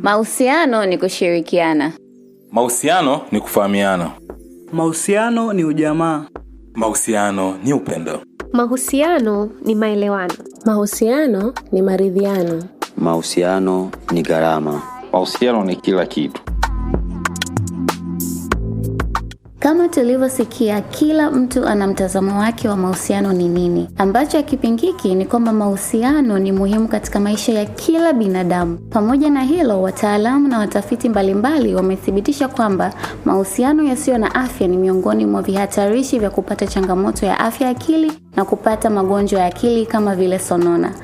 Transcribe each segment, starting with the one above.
Mahusiano ni kushirikiana. Mahusiano ni kufahamiana. Mahusiano ni ujamaa. Mahusiano ni upendo. Mahusiano ni maelewano. Mahusiano ni maridhiano. Mahusiano ni gharama. Mahusiano ni kila kitu. Kama tulivyosikia, kila mtu ana mtazamo wake wa mahusiano ni nini. Ambacho hakipingiki ni kwamba mahusiano ni muhimu katika maisha ya kila binadamu. Pamoja na hilo, wataalamu na watafiti mbalimbali wamethibitisha kwamba mahusiano yasiyo na afya ni miongoni mwa vihatarishi vya kupata changamoto ya afya ya akili na kupata magonjwa ya akili kama vile sonona.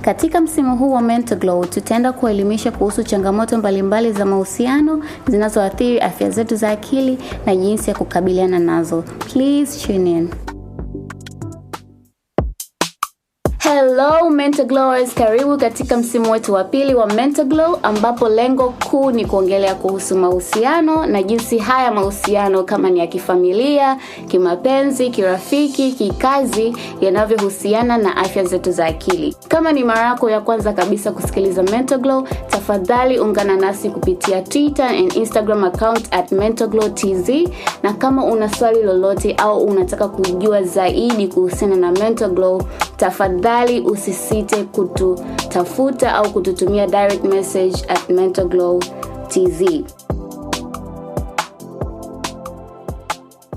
Katika msimu huu wa Mental Glow, tutaenda kuelimisha kuhusu changamoto mbalimbali za mahusiano zinazoathiri afya zetu za akili na jinsi ya kukabiliana nazo. Please tune in. Hello Mental Glowers, karibu katika msimu wetu wa pili wa Mental Glow, ambapo lengo kuu ni kuongelea kuhusu mahusiano na jinsi haya mahusiano kama ni ya kifamilia, kimapenzi, kirafiki, kikazi yanavyohusiana na afya zetu za akili. Kama ni mara yako ya kwanza kabisa kusikiliza Mental Glow, tafadhali ungana nasi kupitia Twitter and Instagram account @mentalglowtz, na kama una swali lolote au unataka kujua zaidi kuhusiana na Mental Glow, tafadhali usisite kututafuta au kututumia direct message @mentalglowtz.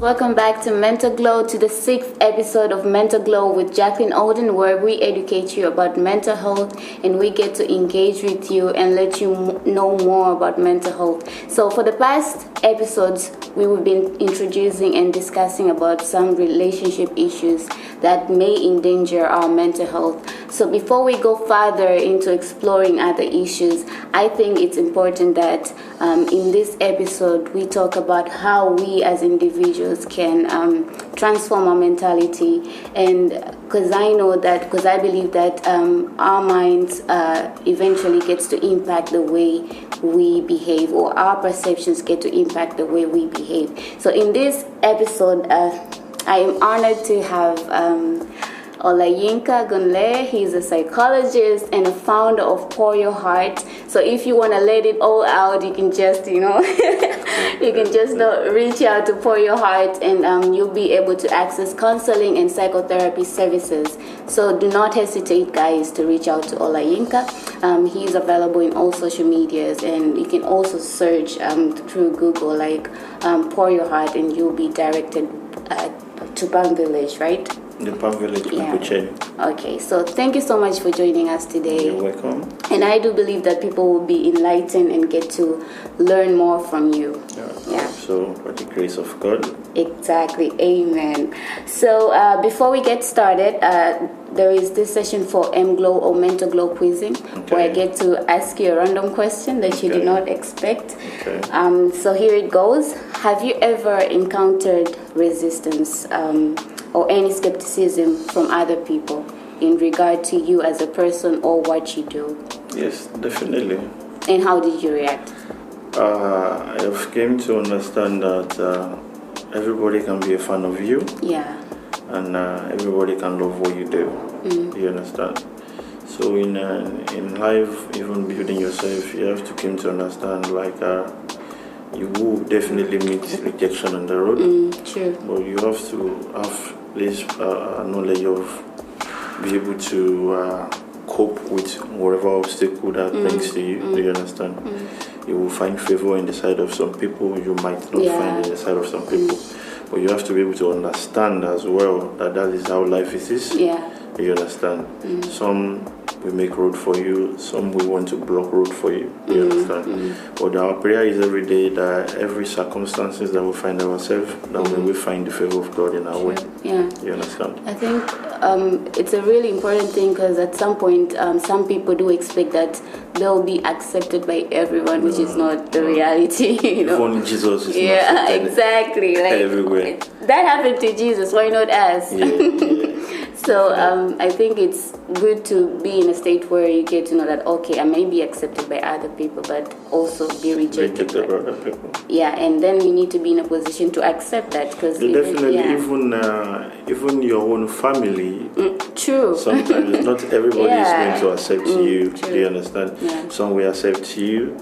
Welcome back to Mental Glow, to the 6th episode of Mental Glow with Jacqueline Olden, where we educate you about mental health and we get to engage with you and let you know more about mental health. So for the past episodes, we've been introducing and discussing about some relationship issues that may endanger our mental health. So before we go further into exploring other issues, I think it's important that in this episode we talk about how we as individuals can transform our mentality. And because I believe that our minds eventually gets to impact the way we behave, or our perceptions get to impact the way we behave. So in this episode, I am honored to have Olayinka Ogunleye. He's a psychologist and a founder of Pour Your Heart. So if you want to let it all out, you can just, you can just reach out to Pour Your Heart, and you'll be able to access counseling and psychotherapy services. So do not hesitate, guys, to reach out to Olayinka. He's available in all social medias, and you can also search through Google like Pour Your Heart, and you'll be directed to Palm Village, right? The Palm Village people chain. Okay, so thank you so much for joining us today. You're welcome. And I do believe that people will be enlightened and get to learn more from you. Yeah. So, by the grace of God. Exactly. Amen. So, before we get started, there is this session for M-Glow or Mental Glow quizzing, where I get to ask you a random question that you did not expect. Okay. So here it goes. Have you ever encountered resistance or any skepticism from other people in regard to you as a person or what you do? Yes, definitely. And how did you react? I have came to understand that everybody can be a fan of you. Yeah. And everybody can love what you do. You understand? So in life, even building yourself, you have to come to understand you will definitely meet rejection on the road. True. But you have to have this knowledge of be able to cope with whatever obstacle that brings to you. Do you understand? You will find favor in the side of some people, you might not find in the side of some people. But you have to be able to understand as well that is how life is. Yeah. You understand? Some will make road for you, some will want to block road for you. You understand? But our prayer is every day that every circumstances that we find ourselves, that when we find the favor of God in our way. Yeah. You understand? I think it's a really important thing, because at some point some people do expect that they'll be accepted by everyone, which is not the reality. Even Jesus is not accepted. Exactly. Like, everywhere. That happened to Jesus. Why not us? Yeah. So I think it's good to be in a state where you get to know that, okay, I may be accepted by other people, but also be rejected by other people. Yeah, and then we need to be in a position to accept that, because definitely, even your own family. True. Sometimes not everybody is going to accept you. True. Do you understand? Yeah. Some will accept you,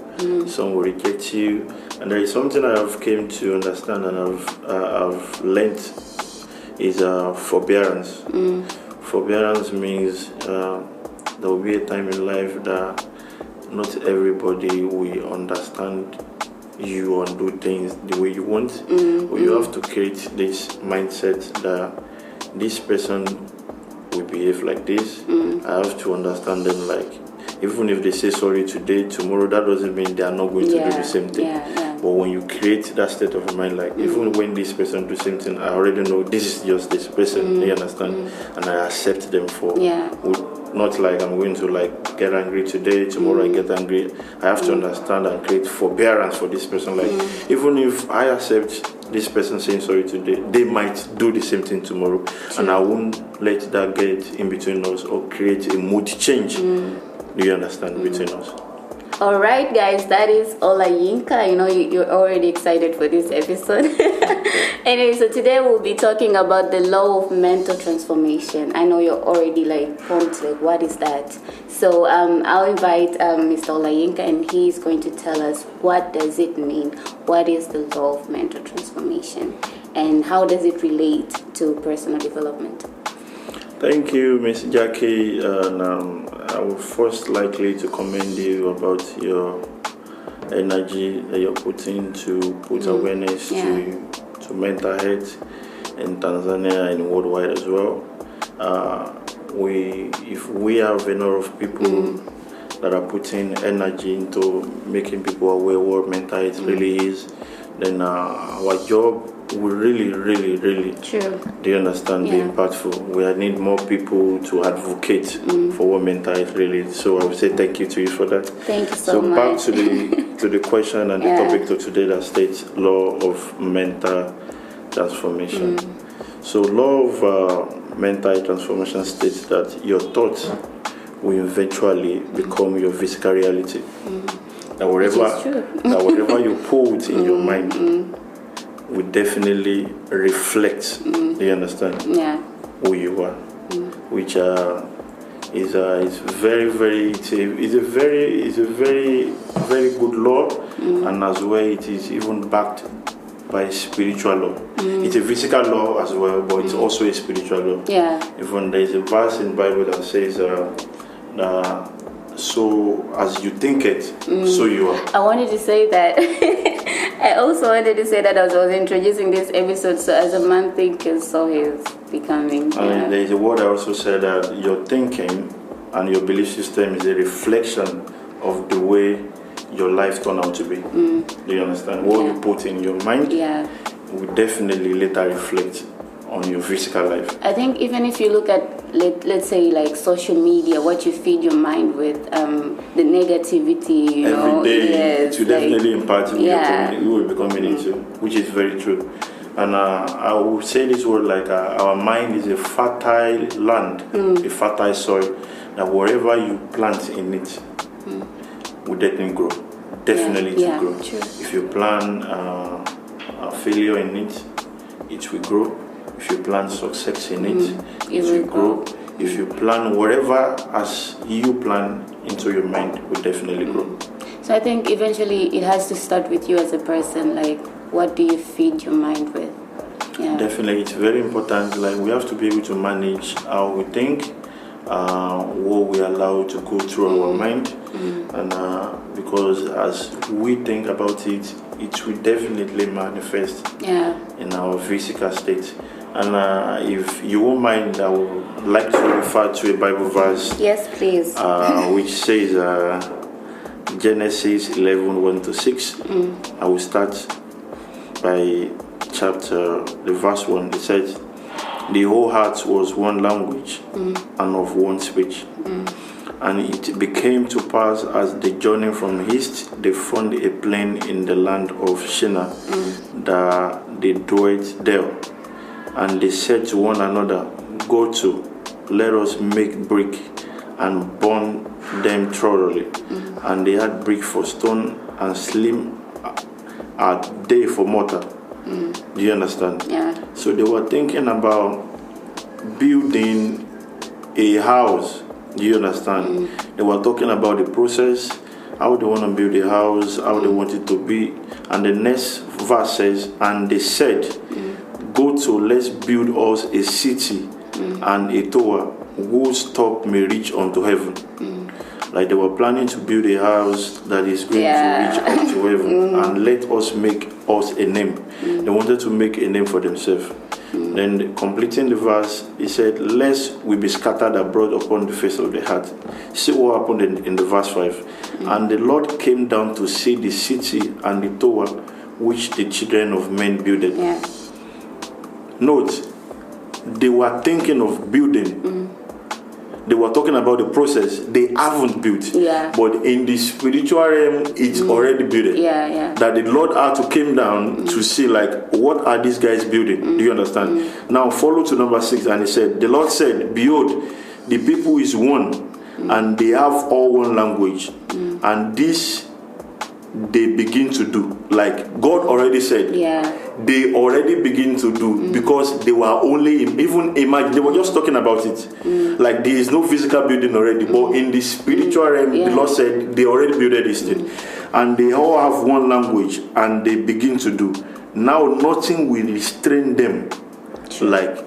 some will reject you, and there is something I have came to understand and I've learned is forbearance. Forbearance means there will be a time in life that not everybody will understand you and do things the way you want. But you have to create this mindset that this person will behave like this. I have to understand them like, even if they say sorry today, tomorrow, that doesn't mean they are not going to do the same thing. But when you create that state of mind, like even when this person do something, I already know this is just this person. You understand? And I accept them for. Not like I'm going to like get angry today, tomorrow I get angry. I have to understand and create forbearance for this person. Like even if I accept this person saying sorry today, they might do the same thing tomorrow, and I won't let that get in between us or create a mood change. Do you understand? Between us. All right, guys, that is Olayinka. I know you're already excited for this episode. Anyway, so today we'll be talking about the law of mental transformation. I know you're already like pumped, like what is that? So I'll invite Mr. Olayinka, and he's going to tell us what does it mean, what is the law of mental transformation, and how does it relate to personal development. Thank you, Miss Jackie. And I would first likely to commend you about your energy that you're putting to put awareness to mental health in Tanzania and worldwide as well. If we have enough of people that are putting energy into making people aware what mental health really is, then our job will really do you understand, be impactful. We need more people to advocate for what mental health really is. So I would say thank you to you for that. Thank you so much. Back to the question and the topic of today that states law of mental transformation. So law of mental transformation states that your thoughts will eventually become your physical reality. That whatever you put in your mind will definitely reflect. Do you understand? Who you are, which is very good law, and as well it is even backed by spiritual law. It's a physical law as well, but it's also a spiritual law. Even there is a verse in the Bible that says that so as you think it, so you are. I wanted to say that. I also wanted to say that as I was introducing this episode, so as a man thinketh, so he is becoming. And there is a word I also said that your thinking and your belief system is a reflection of the way your life turned out to be. Do you understand? What you put in your mind will definitely later reflect on your physical life. I think even if you look at, let's say, like social media, what you feed your mind with, the negativity, every day, it will definitely impact you will be coming into, which is very true. And I will say this word like our mind is a fertile land, a fertile soil, that wherever you plant in it, will definitely grow. Definitely to grow. True. If you plant a failure in it, it will grow. If you plan success in it, it will grow. If you plan whatever as you plan into your mind, it will definitely grow. So I think eventually it has to start with you as a person. Like, what do you feed your mind with? Definitely, it's very important. Like, we have to be able to manage how we think, what we allow to go through our mind, and because as we think about it, it will definitely manifest in our physical state. And if you won't mind, I would like to refer to a Bible verse. Yes, please. Which says Genesis 11:1-6. I will start by the verse 1. It says, the whole earth was one language and of one speech. And it became to pass as they journeyed from east, they found a plain in the land of Shinar, that they dwelt there. And they said to one another, go to, let us make brick and burn them thoroughly. And they had brick for stone and slim are they for mortar. Do you understand? Yeah. So they were thinking about building a house. Do you understand? They were talking about the process, how they want to build a house, how they want it to be. And the next verse says, and they said, go to, let's build us a city and a tower whose top may reach unto heaven. Like they were planning to build a house that is going to reach up to heaven, and let us make us a name. They wanted to make a name for themselves. Then completing the verse, he said, lest we be scattered abroad upon the face of the earth. See what happened in the verse 5. And the Lord came down to see the city and the tower which the children of men builded. Yeah. Note, they were thinking of building. They were talking about the process. They haven't built. Yeah. But in the spiritual realm, it's already built. Yeah. That the Lord had to came down to see, like, what are these guys building? Do you understand? Now, follow to number 6. And he said, the Lord said, behold, the people is one, and they have all one language. And this they begin to do. Like, God already said. Yeah. They already begin to do because they were only even imagine. They were just talking about it. Like there is no physical building already, but in the spiritual realm, the Lord said they already built this thing, and they all have one language, and they begin to do. Now nothing will restrain them. Like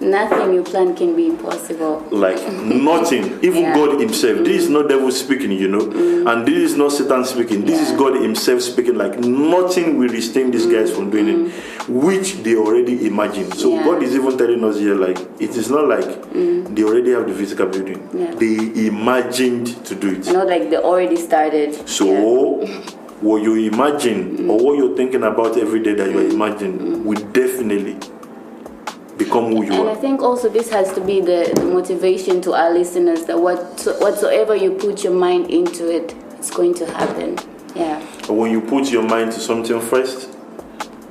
Nothing you plan can be impossible. Like nothing, even God Himself. This is not devil speaking, and this is not Satan speaking. This is God Himself speaking. Like nothing will restrain these guys from doing it, which they already imagined. So God is even telling us here, like it is not like they already have the physical building. They imagined to do it. Not like they already started. So what you imagine or what you're thinking about every day that you're imagining will definitely become who you are. And I think also this has to be the motivation to our listeners that whatsoever you put your mind into it, it's going to happen. Yeah. When you put your mind to something first,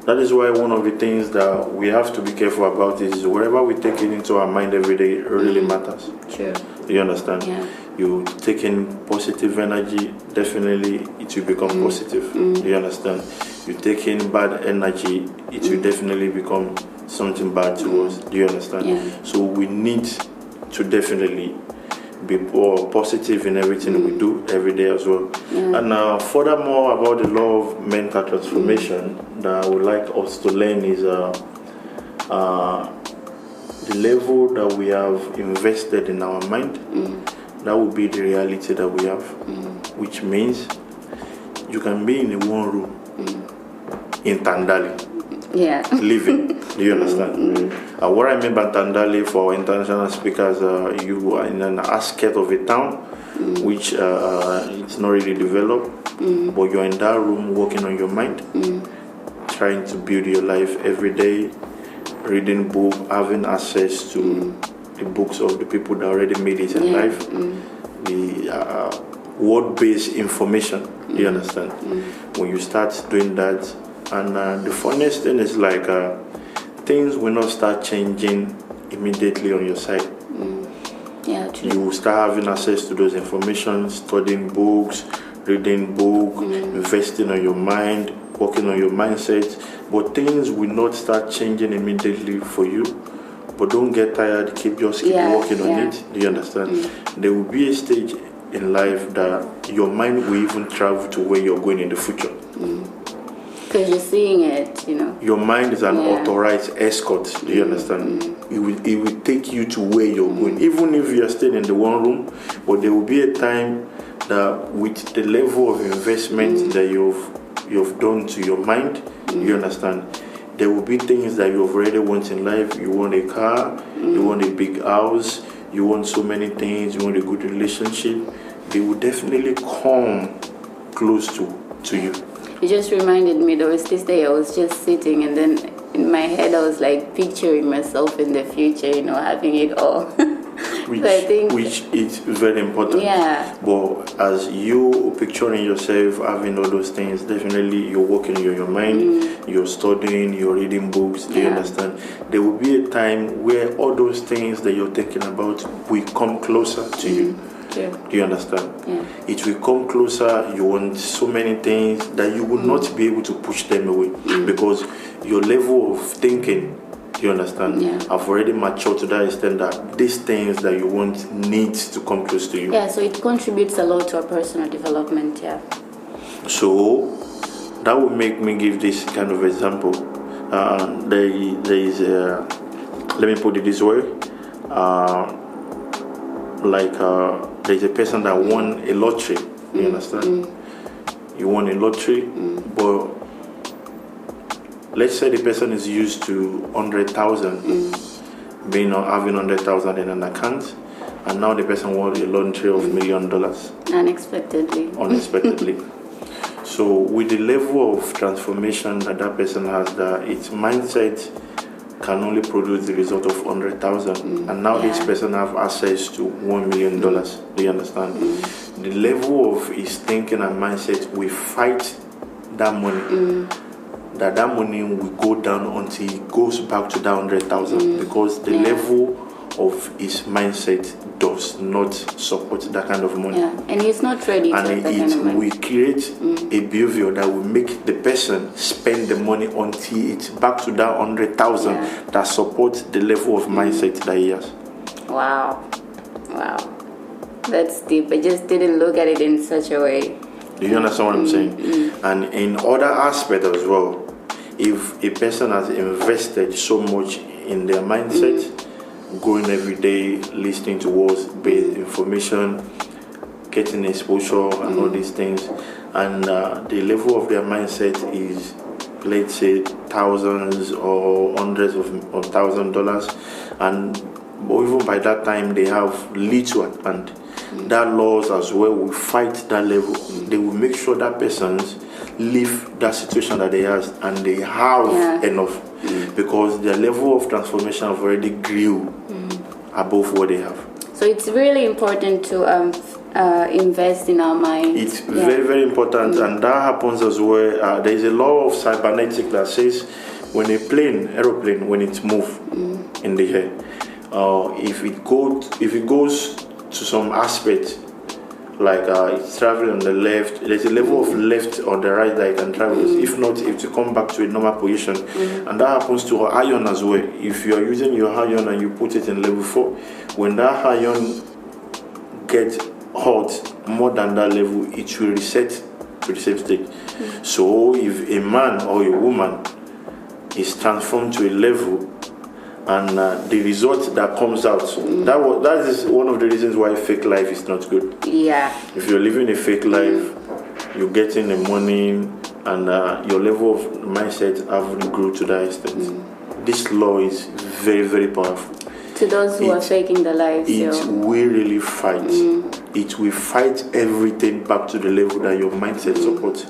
that is why one of the things that we have to be careful about is whatever we take it into our mind every day really matters. True. Do you understand? Yeah. You take in positive energy, definitely it will become positive. Do you understand? You take in bad energy, it will definitely become something bad to us. Do you understand? Yeah. So we need to definitely be more positive in everything we do every day as well. Yeah. And furthermore about the law of mental transformation that I would like us to learn is the level that we have invested in our mind. That will be the reality that we have, which means you can be in one room in Tandali. Living. Do you understand? What I mean by Tandali for international speakers, you are in an outskirt of a town which it's not really developed, but you're in that room working on your mind, trying to build your life every day, reading book, having access to the books of the people that already made it in life, the word-based information. Do you understand? When you start doing that, and the funniest thing is like things will not start changing immediately on your side. Yeah, true. You will start having access to those information, studying books, reading books, investing on your mind, working on your mindset. But things will not start changing immediately for you. But don't get tired, keep working on it. Do you understand? There will be a stage in life that your mind will even travel to where you're going in the future. Because you're seeing it, Your mind is an authorized escort. Do you understand? It will take you to where you're going, even if you are staying in the one room. But there will be a time that with the level of investment that you've done to your mind, you understand, there will be things that you've already want in life. You want a car, you want a big house, you want so many things, you want a good relationship. They will definitely come close to you. It just reminded me, there was this day I was just sitting, and then in my head I was like picturing myself in the future, having it all. which is very important. Yeah. But as you picturing yourself having all those things, definitely you're working on your mind, you're studying, you're reading books. Do you understand? There will be a time where all those things that you're thinking about will come closer to you. True. Do you understand? Yeah. It will come closer. You want so many things that you will not be able to push them away because your level of thinking, do you understand? Yeah. I've already matured to that extent that these things that you want needs to come close to you. Yeah, so it contributes a lot to our personal development, yeah. So that would make me give this kind of example. There is a, let me put it this way. There's a person that won a lottery. You understand? You won a lottery, but let's say the person is used to 100,000, having 100,000 in an account, and now the person won a lottery of $1 million. Unexpectedly. So with the level of transformation that person has, that its mindset can only produce the result of 100,000, and now this person have access to $1 million. Do you understand? The level of his thinking and mindset will fight that money. That money will go down until he goes back to that 100,000 because the level of his mindset does not support that kind of money. Yeah, and he's not ready to and that kind of money. will create a behavior that will make the person spend the money until it's back to that 100,000 that supports the level of mindset that he has. Wow. That's deep. I just didn't look at it in such a way. Do you understand what I'm saying? And in other aspects as well, if a person has invested so much in their mindset, going every day, listening to words-based information, getting exposure and all these things, and the level of their mindset is, let's say, thousands or hundreds of $1,000, and even by that time they have little at hand. That laws as well will fight that level. They will make sure that person's leave that situation that they has and they have enough because their level of transformation have already grew above what they have. So it's really important to invest in our mind. It's very, very important, and that happens as well. There is a law of cybernetics that says when a aeroplane, when it moves in the air, if it goes to some aspect, like it's traveling on the left, there's a level of left or the right that it can travel. If not, if to come back to a normal position, and that happens to our iron as well. If you are using your iron and you put it in level 4, when that iron gets hot more than that level, it will reset to the same state. So if a man or a woman is transformed to a level, and the result that comes out, that is one of the reasons why fake life is not good. Yeah. If you're living a fake life, you're getting the money, and your level of mindset haven't grew to that extent. This law is very, very powerful. To those who are faking the lives, it will really fight. It will fight everything back to the level that your mindset supports.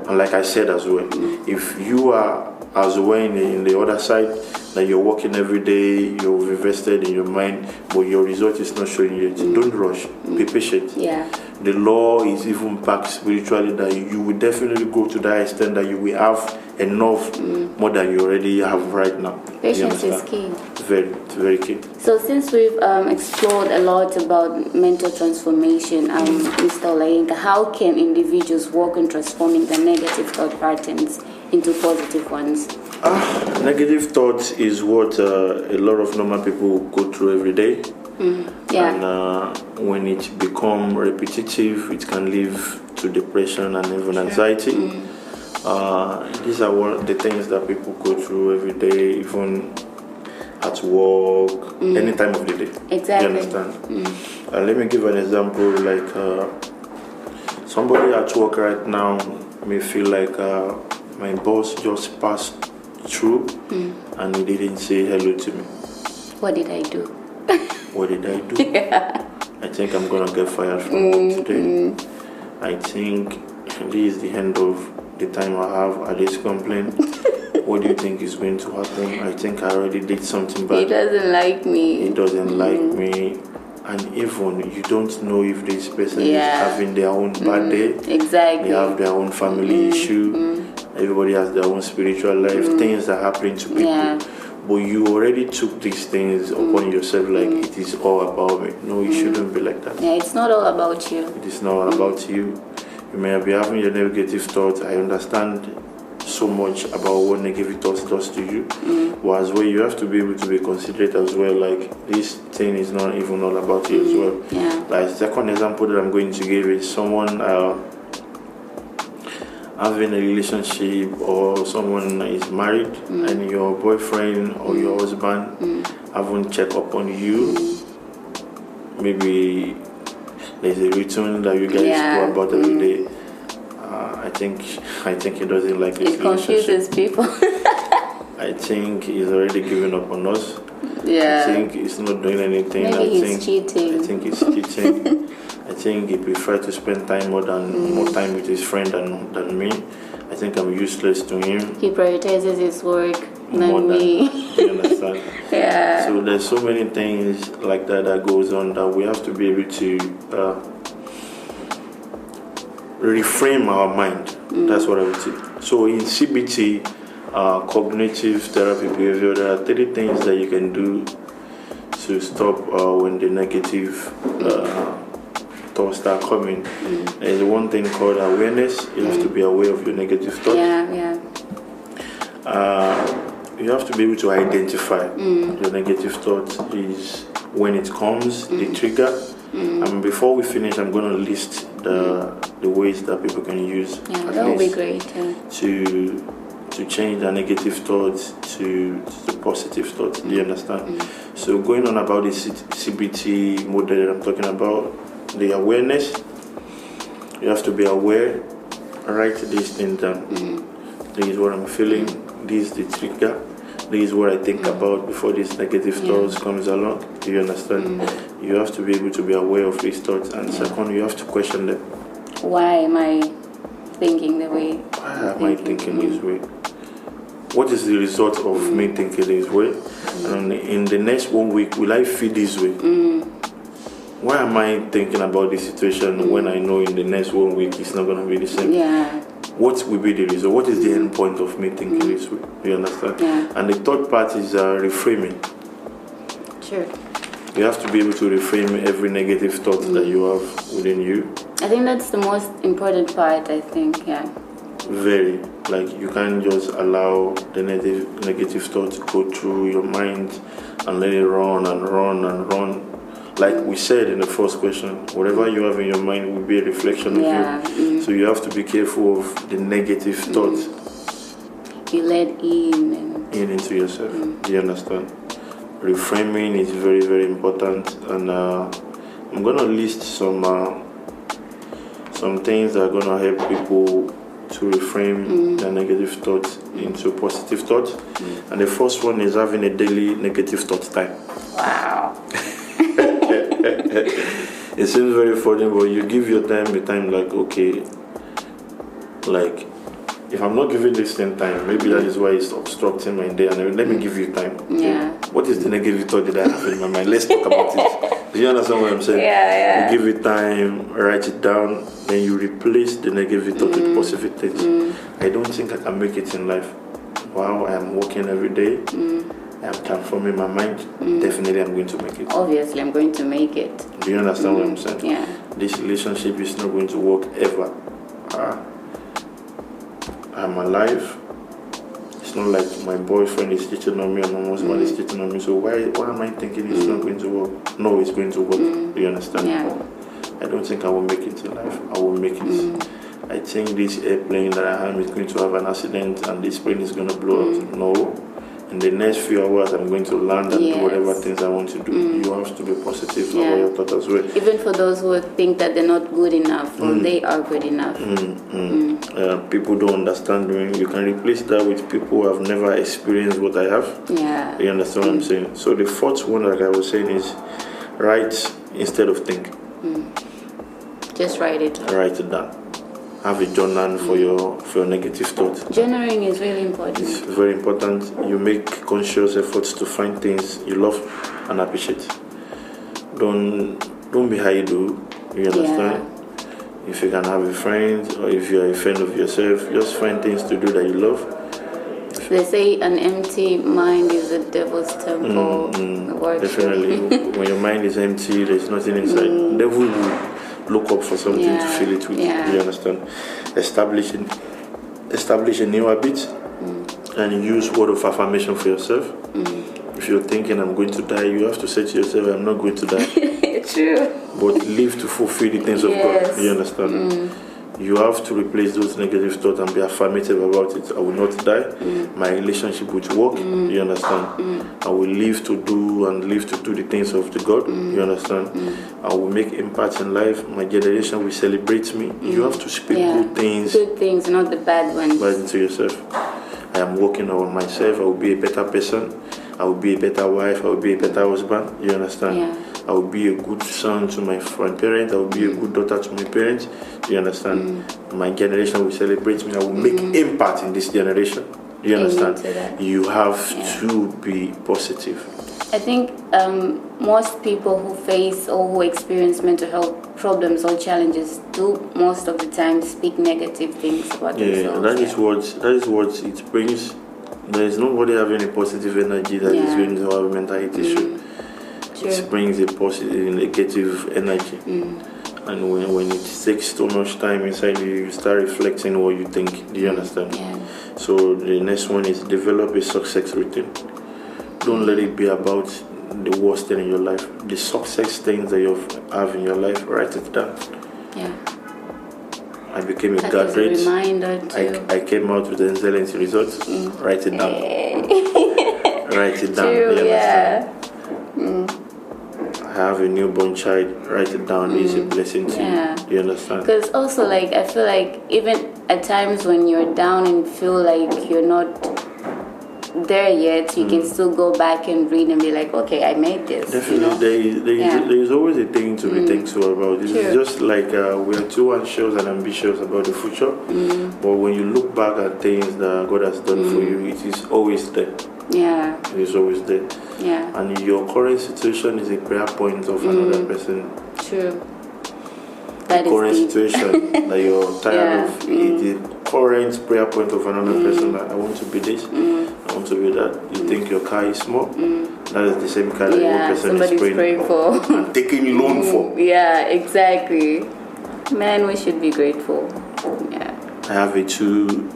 And like I said as well, if you are as well in the other side, that you're working every day, you've invested in your mind, but your result is not showing yet. Don't rush. Be patient. Yeah. The law is even backed spiritually that you will definitely go to that extent that you will have enough more than you already have right now. Patience is key. Very, very key. So since we've explored a lot about mental transformation, Mr. Olayinka, how can individuals work on transforming the negative thought patterns into positive ones? Negative thoughts is what a lot of normal people go through every day. And when it becomes repetitive, it can lead to depression and even anxiety. These are one of the things that people go through every day, even at work, any time of the day. Exactly. You understand? Let me give an example. Like somebody at work right now may feel like my boss just passed through and he didn't say hello to me. What did I do? What did I do? I think I'm gonna get fired from work today. I think this is the end of the time I have at this complaint. What do you think is going to happen? I think I already did something bad. He doesn't like me. He doesn't like me. And even you don't know if this person is having their own bad day. Exactly. They have their own family issue. Everybody has their own spiritual life. Things are happening to people. Yeah. But you already took these things upon yourself like it is all about me. No, it shouldn't be like that. Yeah, it's not all about you. It is not all about you. You may be having your negative thoughts. I understand so much about what negative thoughts does to you. But as well, you have to be able to be considerate as well. Like, this thing is not even all about you as well. Yeah. Like, second example that I'm going to give is someone having a relationship, or someone is married and your boyfriend or your husband haven't checked up on you. Maybe there's a routine that you guys go about every day. I think he doesn't like this relationship. It confuses people. I think he's already given up on us. Yeah. I think he's not doing anything. Maybe he's cheating. I think he's cheating. I think he prefers to spend time more time with his friend than me. I think I'm useless to him. He prioritizes his work more than me. You understand? Yeah. So there's so many things like that goes on that we have to be able to reframe our mind. That's what I would say. So in CBT, cognitive therapy behavior, there are 3 things that you can do to stop when the negative thoughts start coming. There's one thing called awareness. You have to be aware of your negative thoughts. Yeah. You have to be able to identify your negative thoughts is when it comes, the trigger. And before we finish, I'm going to list the ways that people can use That would be great. to change the negative thoughts to positive thoughts. Do you understand? So going on about the CBT model that I'm talking about, the awareness, you have to be aware, write these things down. This is what I'm feeling, this is the trigger, this is what I think about before this negative thoughts comes along. Do you understand? You have to be able to be aware of these thoughts, and second, you have to question them. Why am I thinking the way? Why am I thinking this way? What is the result of me thinking this way? And in the next 1 week, will I feel this way? Why am I thinking about this situation when I know in the next 1 week it's not going to be the same? Yeah. What will be the result? What is the end point of me thinking this way? Do you understand? Yeah. And the third part is reframing. Sure. You have to be able to reframe every negative thought that you have within you. I think that's the most important part, I think, Very. Like, you can't just allow the negative thoughts go through your mind and let it run and run and run. Like we said in the first question, whatever you have in your mind will be a reflection of you. So you have to be careful of the negative thoughts. You let in into yourself. Do you understand? Reframing is very, very important. And I'm going to list some things that are going to help people to reframe their negative thoughts into positive thoughts. And the first one is having a daily negative thought time. Wow. It seems very funny, but you give your time like, okay, like, if I'm not giving this thing time, maybe that is why it's obstructing my day, and let me give you time. Okay? Yeah. What is the negative thought that I have in my mind? Let's talk about it. Do you understand what I'm saying? Yeah. You give it time, write it down, then you replace the negative thought with positive things. I don't think I can make it in life. Wow, I am working every day. I'm transforming my mind. Definitely I'm going to make it. Obviously, I'm going to make it. Do you understand what I'm saying? Yeah. This relationship is not going to work ever. I'm alive. It's not like my boyfriend is cheating on me or my husband is cheating on me. So why am I thinking it's not going to work? No, it's going to work. Do you understand? Yeah. I don't think I will make it in life. I will make it. I think this airplane that I am is going to have an accident and this plane is going to blow up. No. In the next few hours, I'm going to land and do whatever things I want to do. You have to be positive about your thought as well. Even for those who think that they're not good enough, or they are good enough. People don't understand me. You can replace that with people who have never experienced what I have. Yeah. You understand what I'm saying? So the fourth one, like I was saying, is write instead of think. Just write it. Write it down. have a journal for your negative thoughts. Journaling is really important. It's very important. You make conscious efforts to find things you love and appreciate. Don't be idle. You understand? Yeah. If you can have a friend, or if you are a friend of yourself, just find things to do that you love. They say an empty mind is a devil's temple. Definitely. When your mind is empty, there's nothing inside. The devil will look up for something to fill it with. You understand? Establish a new habit and use word of affirmation for yourself. If you're thinking I'm going to die, you have to say to yourself, I'm not going to die. True. But live to fulfill the things of God. You understand? You have to replace those negative thoughts and be affirmative about it. I will not die. My relationship will work. You understand? I will live to do the things of the God. You understand? I will make impact in life. My generation will celebrate me. You have to speak good things. Good things, not the bad ones. Right into yourself. I am working on myself. I will be a better person. I will be a better wife. I will be a better husband. You understand? Yeah. I will be a good son to my parents. I will be a good daughter to my parents. You understand? My generation will celebrate me. I will make impact in this generation. You understand? You have to be positive. I think most people who face or who experience mental health problems or challenges do most of the time speak negative things about themselves. That is what it brings. There is nobody having a positive energy that is going to have a mental health issue. True. It brings a positive, negative energy. And when it takes too much time inside you start reflecting what you think. Do you understand? Yeah. So the next one is develop a success routine. Don't let it be about the worst thing in your life. The success things that you have in your life, write it down. Yeah. I became a graduate. I came out with an excellent result. Write it down. Write it down. True, you understand? I have a newborn child. Write it down. It's a blessing to you. You understand? Because also, like, I feel like even at times when you're down and feel like you're not there yet, you can still go back and read and be like, okay, I made this. Definitely, there is always a thing to be thankful about. It's just like we are too anxious and ambitious about the future, but when you look back at things that God has done for you, it is always there. Yeah, it is always there. Yeah, and your current situation is a prayer point of another person. True. The current situation that you're tired of, the current prayer point of another person. That I want to be this, I want to be that. You think your car is small? That is the same car that one person is praying for and taking loan for. Yeah, exactly. Man, we should be grateful. Yeah. I have a two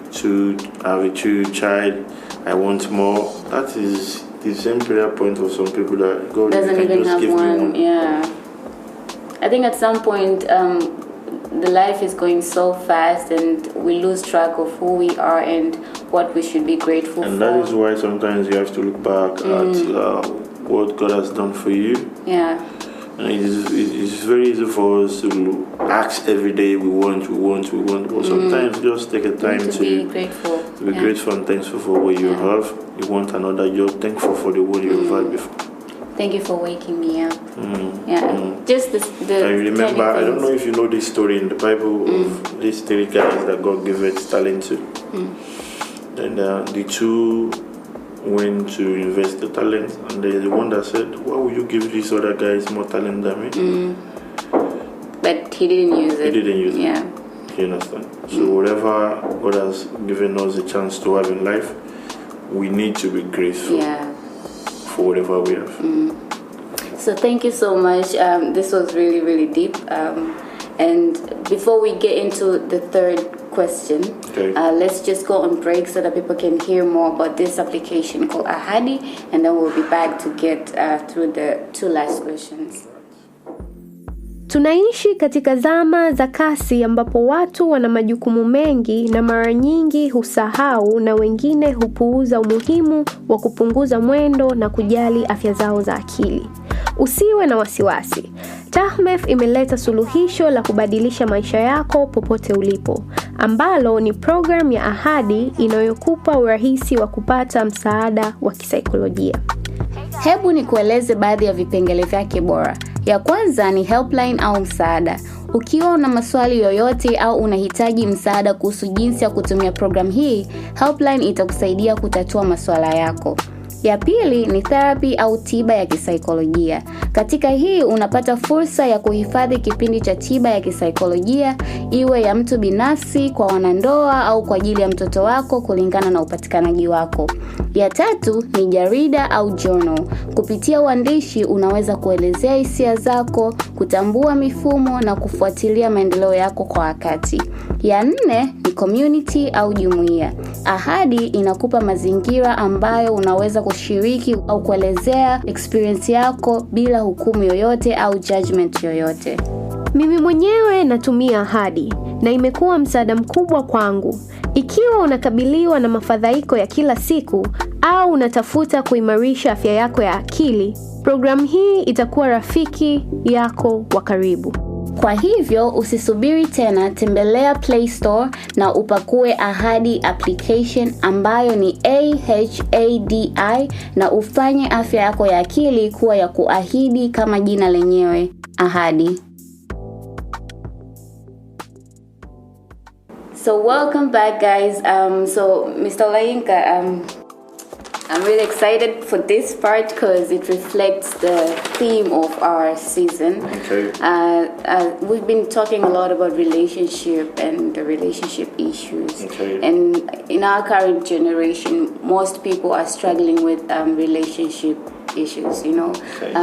child. I want more. That is the same prayer point of some people that God doesn't can even just have give one. me one. Yeah. I think at some point, the life is going so fast, and we lose track of who we are and what we should be grateful for. And that is why sometimes you have to look back at what God has done for you. Yeah. And it is very easy for us to ask every day, we want. But sometimes just take a time to be grateful. To be grateful and thankful for what you have. You want another job, thankful for the one you have had before. Thank you for waking me up. Just the I remember, I don't know if you know this story in the Bible of these three guys that God gave it talent to. And the two went to invest the talent, and the one that said, why would you give these other guys more talent than me? But he didn't use it. He didn't use it. Yeah. You understand? So whatever God has given us a chance to have in life, we need to be grateful for whatever we have. So thank you so much. This was really, really deep. And before we get into the third question, let's just go on break so that people can hear more about this application called Ahadi, and then we'll be back to get through the two last questions. Tunaishi katika zama za kasi ambapo watu wana majukumu mengi na mara nyingi husahau na wengine hupuuza umuhimu wa kupunguza mwendo na kujali afya zao za akili. Usiwe na wasiwasi. TAHMEF imeleta suluhisho la kubadilisha maisha yako popote ulipo, ambalo ni program ya Ahadi inayokupa urahisi wa kupata msaada wa kisaikolojia. Hebu nikueleze baadhi ya vipengele vyake bora. Ya kwanza ni helpline au msaada. Ukiwa una maswali yoyote au unahitaji msaada kuhusu jinsi ya kutumia program hii, Helpline itakusaidia kutatua maswala yako. Ya pili ni therapy au tiba ya kisaikolojia. Katika hii unapata fursa ya kuhifadhi kipindi cha tiba ya kisaikolojia, iwe ya mtu binafsi, kwa wanandoa au kwa ajili ya mtoto wako kulingana na upatikanaji wako. Ya tatu ni jarida au journal. Kupitia uandishi unaweza kuelezea hisia zako, kutambua mifumo na kufuatilia maendeleo yako kwa wakati. Ya nne ni community au jumuiya. Ahadi inakupa mazingira ambayo unaweza kushiriki au kuelezea experience yako bila hukumu yoyote au judgment yoyote. Mimi mwenyewe natumia Ahadi na imekuwa msaada mkubwa kwangu. Ikiwa unakabiliwa na mafadhaiko ya kila siku au unatafuta kuimarisha afya yako ya akili, programu hii itakuwa rafiki yako wa karibu. Kwa hivyo usisubiri tena, tembelea Play Store na upakue Ahadi application ambayo ni AHADI na ufanye afya yako ya akili kuwa ya kuahidi kama jina lenyewe, Ahadi. So welcome back guys. So Mr. Olayinka, I'm really excited for this part because it reflects the theme of our season. Okay. We've been talking a lot about relationship and the relationship issues. Okay. And in our current generation, most people are struggling with relationship issues, you know. Okay.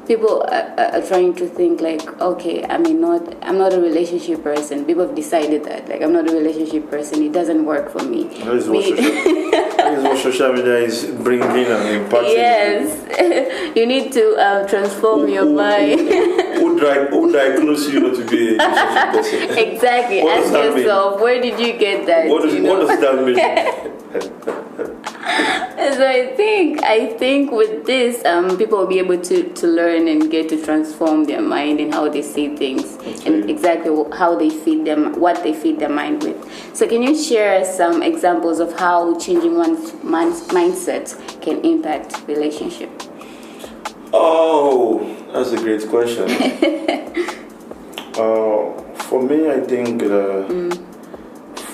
People are trying to think like, okay, I'm not a relationship person. People have decided that, like, I'm not a relationship person. It doesn't work for me. That is what social media is bringing and impacting. Yes. You need to transform your mind. Who diagnosed you not to be a relationship person? Exactly. Ask yourself, where did you get that? What does that mean? So I think with this, people will be able to learn and get to transform their mind and how they see things, and exactly how they feed them, what they feed their mind with. So can you share some examples of how changing one's mindset can impact relationship? Oh, that's a great question. For me, I think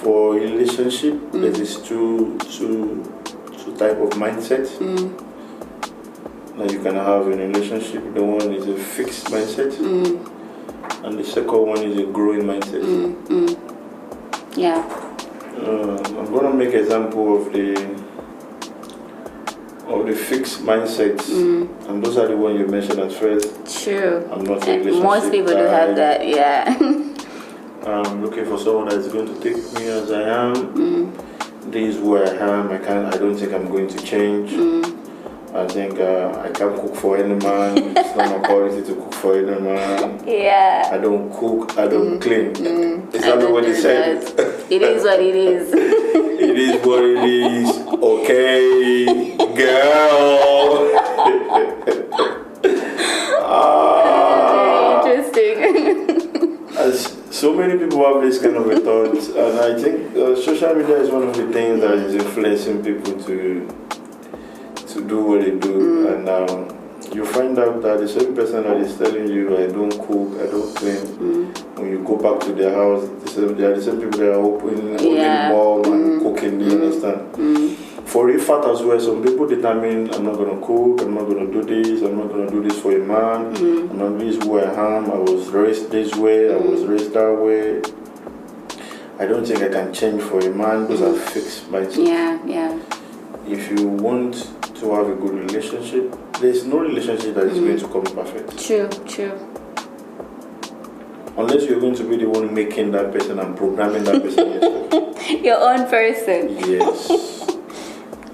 for a relationship, there is two type of mindset that you can have in a relationship. The one is a fixed mindset, and the second one is a growing mindset. Yeah. I'm going to make an example of the fixed mindsets, and those are the ones you mentioned at first. True. I'm not a relationship most people do have that. Yeah. I'm looking for someone that's going to take me as I am. This is where I am. I don't think I'm going to change. I think I can't cook for any man. It's not my quality to cook for any man. Yeah. I don't cook. I don't clean. Is that what they said? It is what it is. It is what it is. Okay, girl. Very interesting. So many people have this kind of a thought, and I think social media is one of the things that is influencing people to do what they do, and you find out that the same person that is telling you, I don't cook, I don't clean, when you go back to their house, they are the same people that are opening bomb and cooking, do you understand? For a fact as well, some people determine, I'm not going to cook, I'm not going to do this, I'm not going to do this for a man, I'm not this who I am, I was raised this way, I was raised that way. I don't think I can change for a man. Those are fixed mindsets. Yeah. If you want to have a good relationship, there's no relationship that is going to come perfect. True. Unless you're going to be the one making that person and programming that person yourself. Your own person. Yes.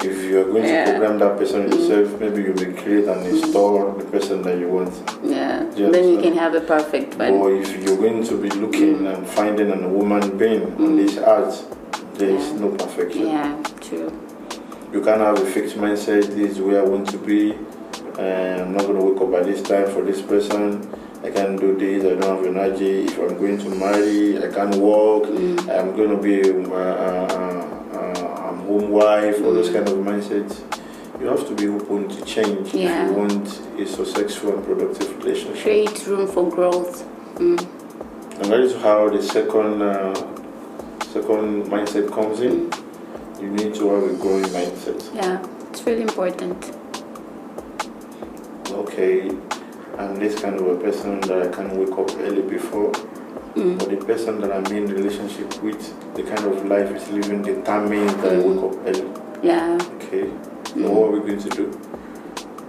If you're going to program that person yourself, maybe you may create and install the person that you want. Yeah. Then you can have a perfect one. Or if you're going to be looking and finding a woman being on this earth, there is no perfection. Yeah, true. You can't have a fixed mindset. This is where I want to be. I'm not going to wake up at this time for this person. I can't do this. I don't have energy. If I'm going to marry, I can't walk. I'm going to be a home wife. All those kind of mindsets. You have to be open to change if you want a successful and productive relationship. Create room for growth. And that is how the second mindset comes in. You need to have a growing mindset. Yeah, it's really important. Okay, I'm this kind of a person that I can wake up early before. But the person that I'm in relationship with, the kind of life is living determines that I wake up early. Yeah. Okay, so what are we going to do?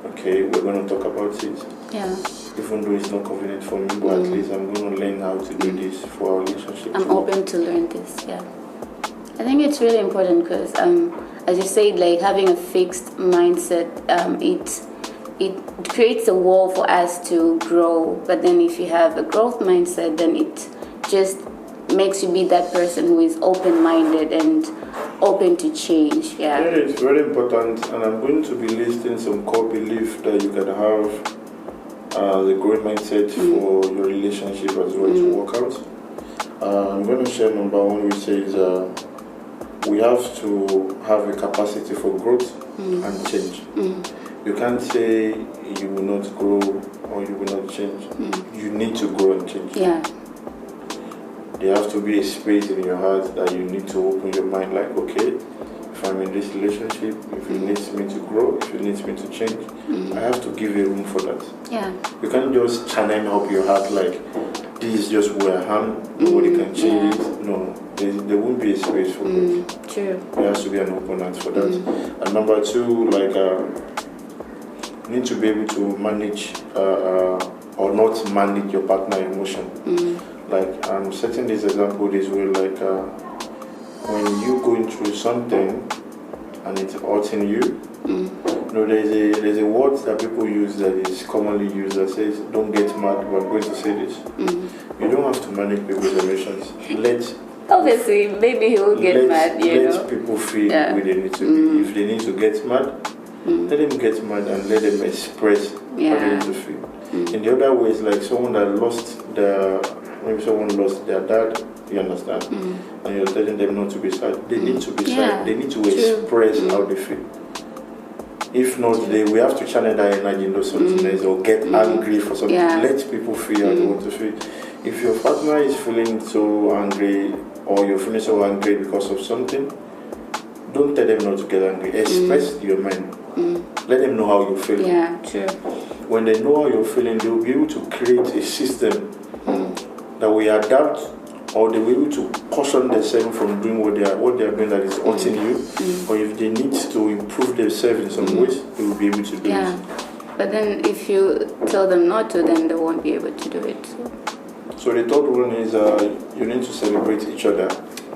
Okay, we're going to talk about it. Yeah. Even though it's not convenient for me, but at least I'm going to learn how to do this for our relationship. I'm open to learn this, yeah. I think it's really important because, as you said, like having a fixed mindset, it creates a wall for us to grow. But then if you have a growth mindset, then it just makes you be that person who is open-minded and open to change. Yeah, it's very important, and I'm going to be listing some core beliefs that you can have the growth mindset for your relationship as well to work out. I'm going to share number one, which says we have to have a capacity for growth and change. You can't say you will not grow or you will not change. You need to grow and change. Yeah. There has to be a space in your heart that you need to open your mind like, okay, if I'm in this relationship, if it needs me to grow, if it needs me to change, I have to give a room for that. Yeah. You can't just channel up your heart like, this is just where I am, nobody can change it. No, there won't be a space for it. True. There has to be an open heart for that. And number two, like, you need to be able to manage or not manage your partner emotion. Like, I'm setting this example this way, like, when you're going through something and it's hurting you, there's a word that people use that is commonly used that says, don't get mad, but I'm going to say this. You don't have to manage people's emotions. Obviously, maybe he will get mad, Let people feel where they need to be. If they need to get mad, let them get mad and let them express how they need to feel. In the other ways, like someone that maybe someone lost their dad, you understand, and you're telling them not to be sad. They need to be sad. They need to express how they feel. If not, we have to channel that energy into something else or get angry for something. Let people feel how they want to feel. If your partner is feeling so angry or you're feeling so angry because of something, don't tell them not to get angry. Express your mind. Let them know how you're feeling. Yeah, true. When they know how you're feeling, they'll be able to create a system that will adapt, or they'll be able to caution themselves from doing what they are doing that is hurting you. Or if they need to improve themselves in some ways, they will be able to do it. But then if you tell them not to, then they won't be able to do it. So the third one is you need to celebrate each other.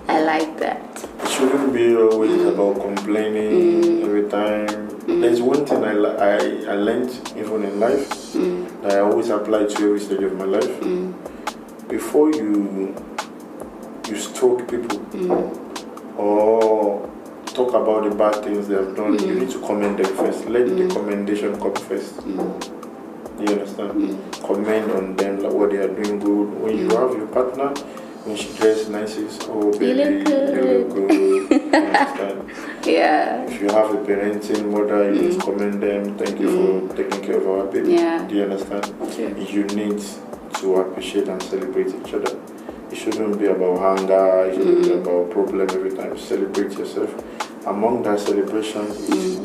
I like that. It shouldn't be always about complaining every time. There's one thing I learned even in life that I always apply to every stage of my life. Before you stroke people or talk about the bad things they have done, you need to commend them first. Let the commendation come first. You understand? Comment on them, like what they are doing good. When you have your partner, when she dresses nice, oh baby, you look good. You understand? Yeah. If you have a parenting mother, you need to commend them. Thank you for taking care of our baby. Yeah. Do you understand? True. You need to appreciate and celebrate each other. It shouldn't be about anger. It shouldn't be about problem every time. Celebrate yourself. Among that celebration,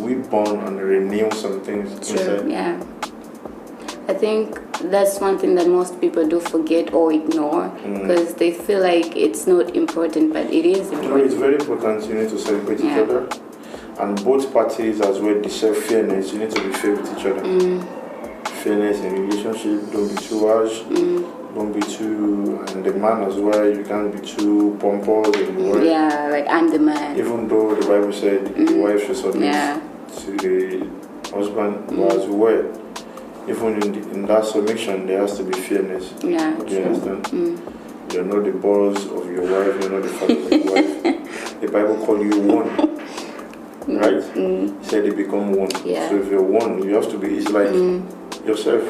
we bond and renew some things inside. Yeah. I think that's one thing that most people do forget or ignore because they feel like it's not important, but it is important. No, it's very important. You need to celebrate each other. And both parties as well deserve fairness. You need to be fair with each other. Fairness in relationship. Don't be too harsh. Don't be too... And the man as well, you can't be too pompous. Yeah, like I'm the man. Even though the Bible said the wife should submit to the husband, but as well, even in that submission, there has to be fairness. Yeah, do you understand? You're not the boss of your wife, you're not the father of your wife. The Bible calls you one. Right? It said they become one. Yeah. So if you're one, you have to be, it's like yourself.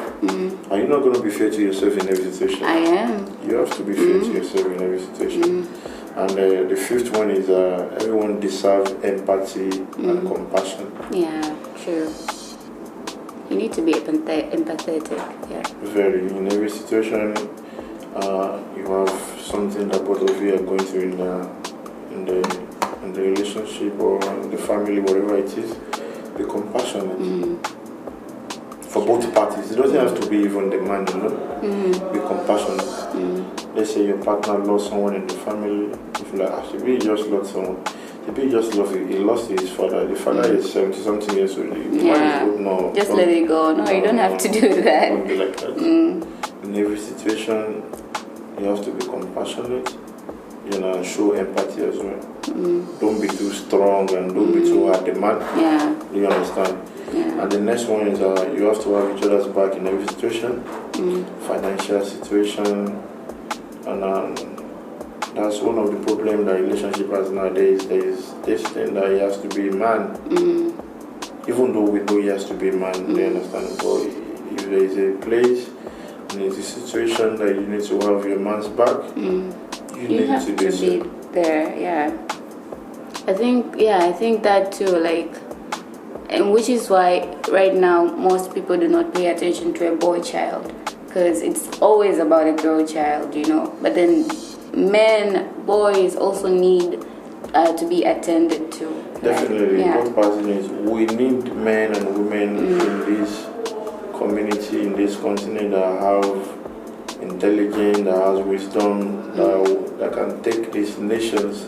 Are you not going to be fair to yourself in every situation? I am. You have to be fair to yourself in every situation. And the fifth one is everyone deserves empathy and compassion. Yeah, true. You need to be empathetic. Yeah. Very. In every situation, you have something that both of you are going through in the relationship or in the family, whatever it is, be compassionate for both parties. It doesn't have to be even the man, Be compassionate. Let's say your partner lost someone in the family. If you're like, he just lost someone. He just lost his father. The father is 70-something years old. No, just let it go. No, you don't have to do that. Don't be like that. In every situation, you have to be compassionate, and show empathy as well. Don't be too strong and don't be too hard demand. Do you understand? And the next one is you have to have each other's back in every situation, financial situation, and that's one of the problems that relationship has nowadays. There is this thing that he has to be a man, even though we know he has to be a man. You understand? But if there is a place and it's a situation that you need to have your man's back, you have to be there. Yeah, I think that too. Like, and which is why right now most people do not pay attention to a boy child, because it's always about a girl child, But then boys also need to be attended to. Definitely. What person is, we need men and women in this community, in this continent that have intelligence, that has wisdom, that can take these nations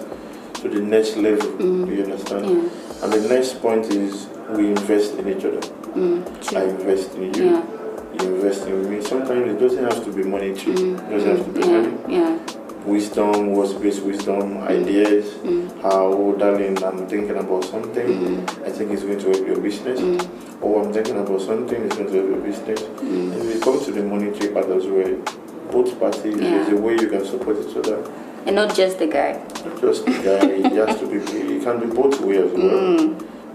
to the next level. Do you understand? And the next point is we invest in each other. I invest in you. You invest in me. Sometimes it doesn't have to be monetary. It doesn't have to be money. Wisdom, words-based wisdom, ideas. How, darling, I'm thinking about something. I think it's going to help your business. Or I'm thinking about something, it's going to help your business. And if it comes to the monetary part as well, both parties, there's a way you can support each other. And not just the guy. Not just the guy. It has to be. It can be both ways as well.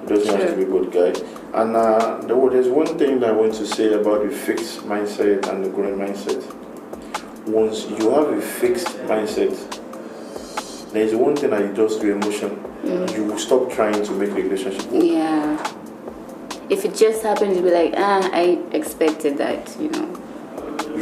It doesn't have to be both guys. And there's one thing that I want to say about the fixed mindset and the growing mindset. Once you have a fixed mindset, there is one thing that it does to emotion. You will stop trying to make a relationship work. Yeah. If it just happens, you'll be like, I expected that, You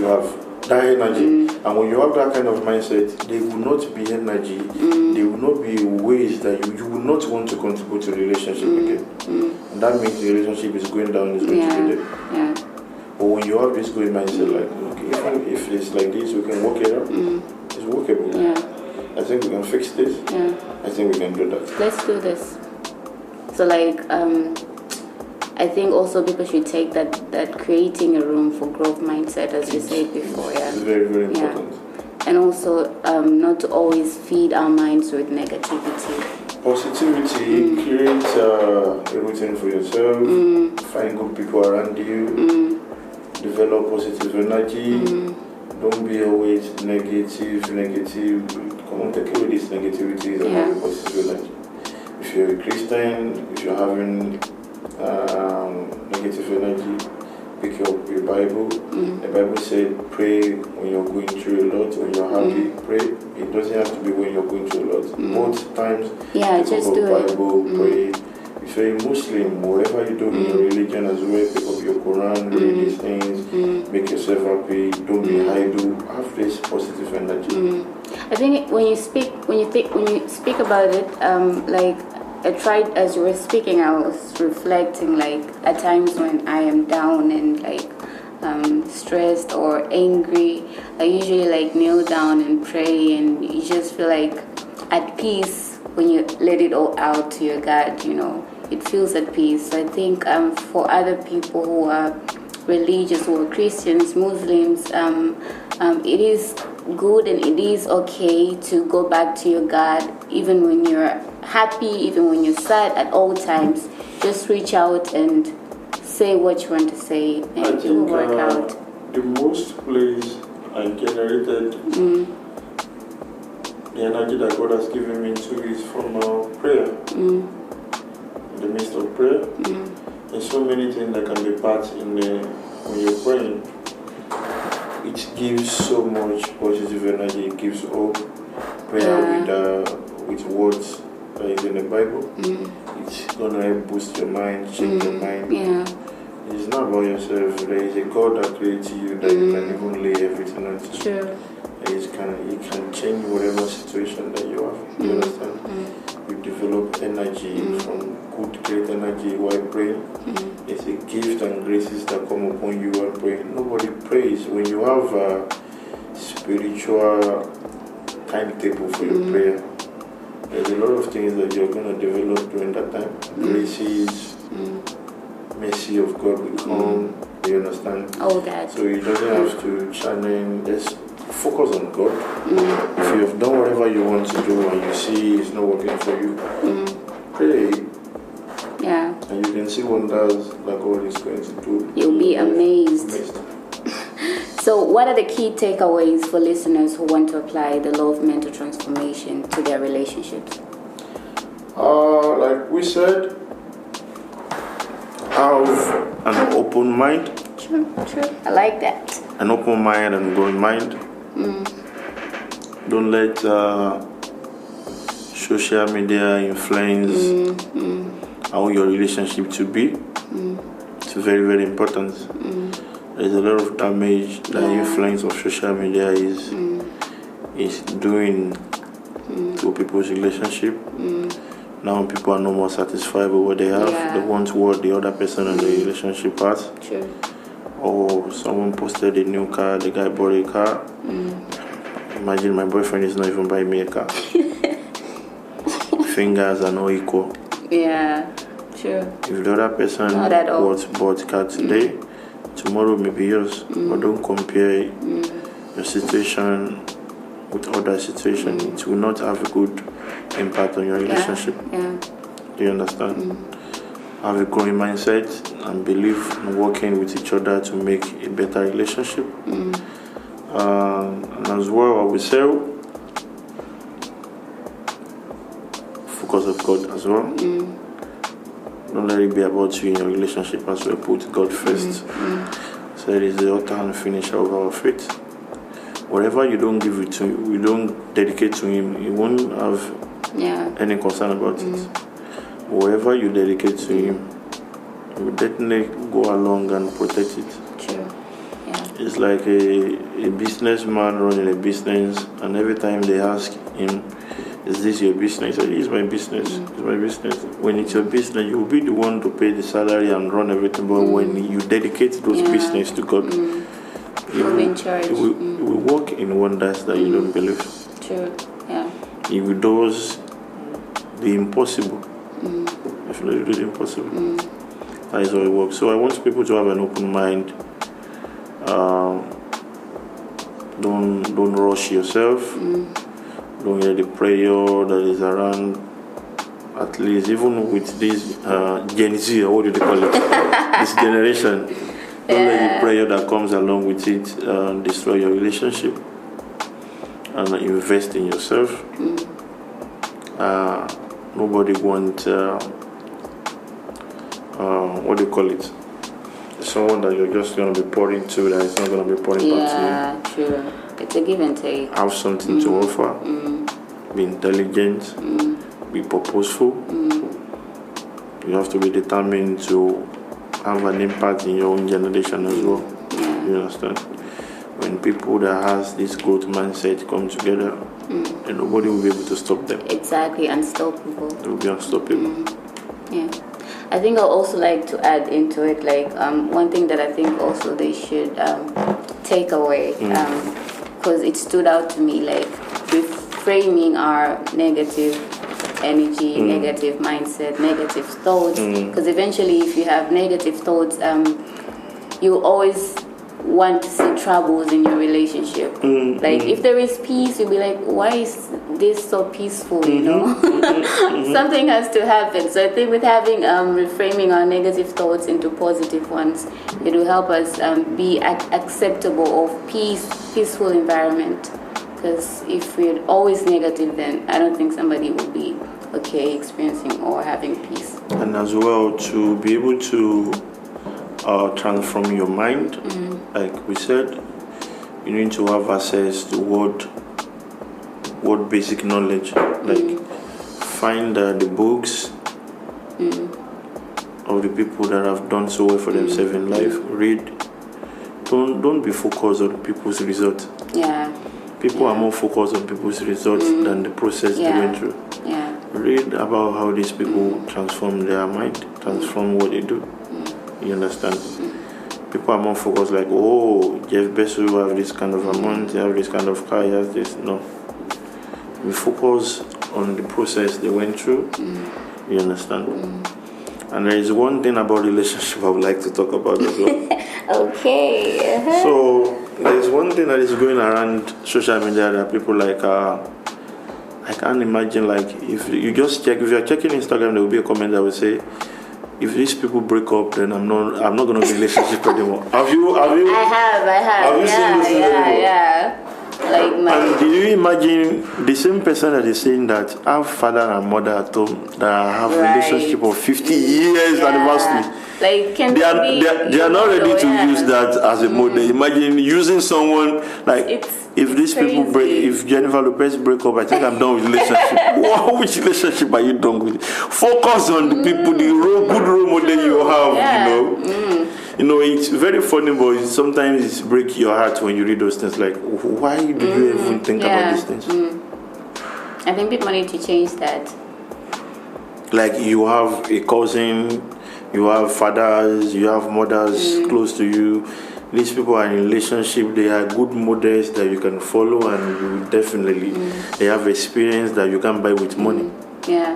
have that energy. And when you have that kind of mindset, there will not be energy. There will not be ways that you will not want to contribute to the relationship again. And that means the relationship is going down, it's going to be there. Yeah. But when you have this good mindset, like, okay, if it's like this, we can work it out. It's workable. Yeah. I think we can fix this. Yeah. I think we can do that. Let's do this. So, like, I think also people should take that creating a room for growth mindset, as you said before. Yeah. It's very, very important. And also not to always feed our minds with negativity. Positivity, create a routine for yourself, find good people around you, develop positive energy, don't be always negative. Come on, take away this negativity and have positive energy. If you're a Christian, if you're having negative energy, pick up your Bible. The Bible said pray when you're going through a lot, when you're happy, pray. It doesn't have to be when you're going through a lot. Both times, just do up Bible, pray. If you're a Muslim, whatever you do in your religion as well, pick up your Quran, read these things, make yourself happy, don't be idle, have this positive energy. I think when you speak about it, like I tried, as you were speaking, I was reflecting, like, at times when I am down and like stressed or angry, I usually like kneel down and pray, and you just feel like at peace when you let it all out to your God, it feels at peace. So I think for other people who are religious, who are Christians, Muslims, it is good and it is okay to go back to your God even when you're happy, even when you're sad, at all times. Just reach out and say what you want to say, and it will work out. The most place I generated the energy that God has given me to is from prayer. In the midst of prayer, there's so many things that can be part when you're praying. It gives so much positive energy. It gives hope. Prayer with words that is in the Bible. It's gonna help boost your mind, change your mind. It's not about yourself. There is a God that created you that you can even lay everything on to. True. it can change whatever situation that you have. You understand? You develop energy from good, great energy while praying. It's a gift and graces that come upon you while praying. Nobody prays. When you have a spiritual timetable for your prayer, there's a lot of things that you're going to develop during that time. Graces, mercy of God will come. You understand? All that. So you doesn't have to channel. Just focus on God. If you have done whatever you want to do and you see it's not working for you, pray. Yeah. And you can see wonders that God is going to do. You'll be amazed. So what are the key takeaways for listeners who want to apply the law of mental transformation to their relationships? Like we said, have an open mind. True. I like that. An open mind and growing mind. Don't let social media influence how your relationship to be. It's very, very important. There's a lot of damage that influence of social media is doing to people's relationship. Now people are no more satisfied with what they have. They want what the other person in the relationship has. True. Or someone posted a new car, the guy bought a car. Imagine my boyfriend is not even buying me a car. Fingers are not equal. Yeah, true. If the other person bought a car today, tomorrow may be yours. But don't compare your situation with other situations. It will not have a good impact on your relationship. Do you understand? Have a growing mindset and believe in working with each other to make a better relationship. And as well, I will say, focus on God as well. Don't let it be about you in your relationship as well. Put God first. So it is the author and finisher of our faith. Whatever you don't give it to him, you don't dedicate to him, you won't have any concern about it. Whatever you dedicate to him, he will definitely go along and protect it. True. Yeah. It's like a businessman running a business, and every time they ask him, is this your business? He said, it's my business. It's my business. When it's your business, you will be the one to pay the salary and run everything. But when you dedicate those business to God, He will be in charge. He will work in wonders that you don't believe. True. Yeah. He will do the impossible. If you do the impossible, that is how it works. So I want people to have an open mind. Don't rush yourself. Don't get the prayer that is around. At least even with this Gen Z, or what do they call it? This generation. Don't let the prayer that comes along with it destroy your relationship. And invest in yourself. Nobody wants, what do you call it? Someone that you're just going to be pouring to that is not going to be pouring back to you. Yeah, true. It's a give and take. Have something to offer. Be intelligent. Be purposeful. You have to be determined to have an impact in your own generation as well. You understand? When people that has this growth mindset come together, and nobody will be able to stop them. Exactly, unstoppable. They will be unstoppable. Yeah. I think I'd also like to add into it, like, one thing that I think also they should take away, because it stood out to me, like, reframing our negative energy, negative mindset, negative thoughts, because eventually if you have negative thoughts, you always want to see troubles in your relationship. Like, if there is peace, you'll be like, why is this so peaceful, you know? Something has to happen. So I think with having reframing our negative thoughts into positive ones, it will help us be acceptable of peaceful environment. Because if we're always negative, then I don't think somebody will be okay experiencing or having peace. And as well, to be able to transform your mind, like we said, you need to have access to what basic knowledge, like find the books of the people that have done so well for themselves in life. Read. Don't be focused on people's results. Yeah. People are more focused on people's results than the process they went through. Yeah. Read about how these people transform their mind, transform what they do. You understand? People are more focused like, oh, Jeff Bezos have this kind of amount, he have this kind of car, he has this. No. We focus on the process they went through. You understand? And there is one thing about relationship I would like to talk about as well. Okay. So there is one thing that is going around social media that people like. I can't imagine, like, if you just check, if you're checking Instagram, there will be a comment that will say, if these people break up, then I'm not going to be in a relationship anymore. Have you? I have. Have you seen this? Yeah. Like and did you imagine the same person that is saying that have father and mother at home that have relationship of 50 years anniversary? Like, they are not ready to use that as a model. Imagine using someone like if these people break, if Jennifer Lopez break up, I think I'm done with relationship. Wow, which relationship are you done with? Focus on the people, the good role model you have. You know, it's very funny, but sometimes it breaks your heart when you read those things. Like, why do you even think about these things? I think people need to change that. Like, you have a cousin, you have fathers, you have mothers close to you. These people are in a relationship. They are good models that you can follow, and you definitely they have experience that you can buy with money. Yeah.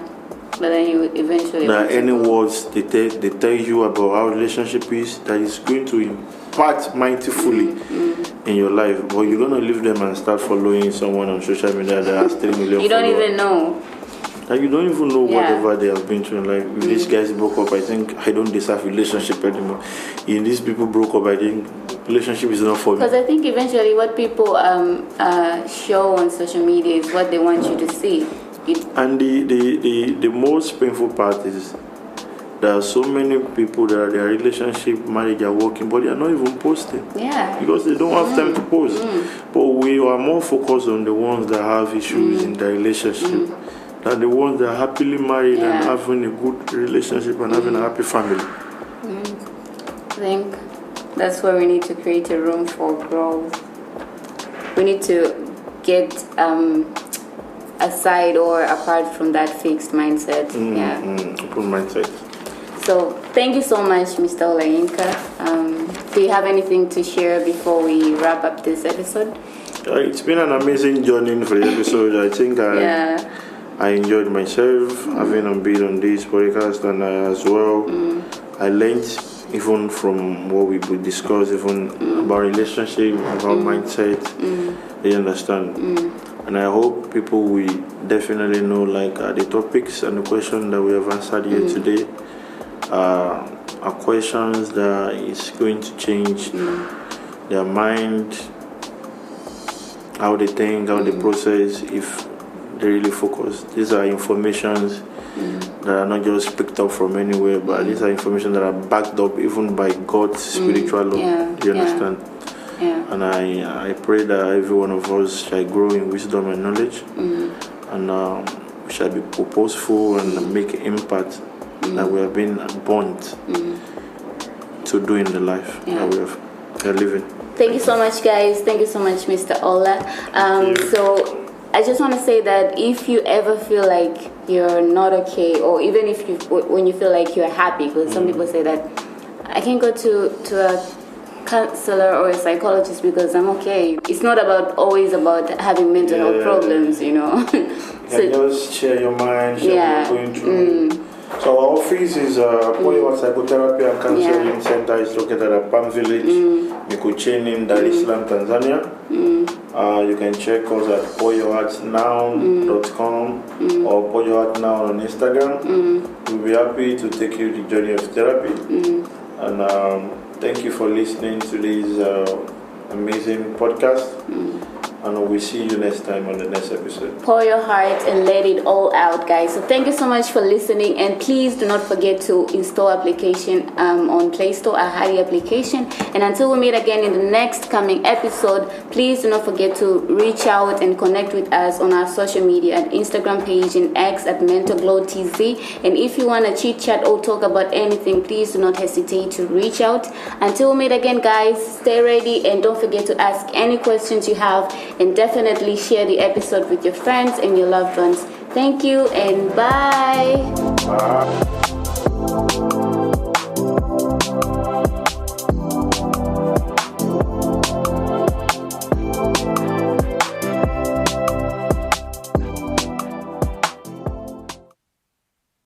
But then you eventually. There are any words they tell you about how relationship is that is going to impact mindfully in your life. But you're gonna leave them and start following someone on social media that has 3 million. You don't even know. Like, you don't even know whatever they have been through. Like, if these guys broke up, I think I don't deserve relationship anymore. If these people broke up, I think relationship is not for me. Because I think eventually what people show on social media is what they want you to see. And the most painful part is there are so many people that their relationship, marriage are working, but they are not even posting. Yeah. Because they don't have time to post. But we are more focused on the ones that have issues in their relationship than the ones that are happily married and having a good relationship and having a happy family. I think that's where we need to create a room for growth. We need to get aside or apart from that fixed mindset. Good mindset. So thank you so much, Mr. Olayinka. Do you have anything to share before we wrap up this episode? It's been an amazing journey for the episode. I think I enjoyed myself having been on this podcast, and as well I learned even from what we would discuss, even about relationship, about mindset. You understand? And I hope people will definitely know, like, the topics and the questions that we have answered here today are questions that is going to change their mind, how they think, how they process, if they really focus. These are informations that are not just picked up from anywhere, but these are information that are backed up even by God's spiritual law. Do you understand? Yeah. And I pray that every one of us shall grow in wisdom and knowledge, and we shall be purposeful and make impact that we have been born to do in the life that we are living. Thank you so much, guys. Thank you so much, Mr. Ola. So I just want to say that if you ever feel like you're not okay, or even if when you feel like you're happy, because some people say that I can go to a counselor or a psychologist because I'm okay. It's not always about having mental health problems, you know. So just share your mind, share what you're going through. So our office is Pour Your Heart Psychotherapy and Counseling Center is located at Palm Village, Mikocheni in Dar es Salaam, Tanzania. You can check us at pouryourheartnow.com or Pour Your Heart Now on Instagram. We'll be happy to take you the journey of therapy. And thank you for listening to this amazing podcast. And we'll see you next time on the next episode. Pour your heart and let it all out, guys. So thank you so much for listening. And please do not forget to install application on Play Store, a Hardy application. And until we meet again in the next coming episode, please do not forget to reach out and connect with us on our social media at Instagram page and X at MentalGlowTZ. And if you want to chit chat or talk about anything, please do not hesitate to reach out. Until we meet again, guys, stay ready and don't forget to ask any questions you have. and definitely share the episode with your friends and your loved ones. Thank you and bye. Bye.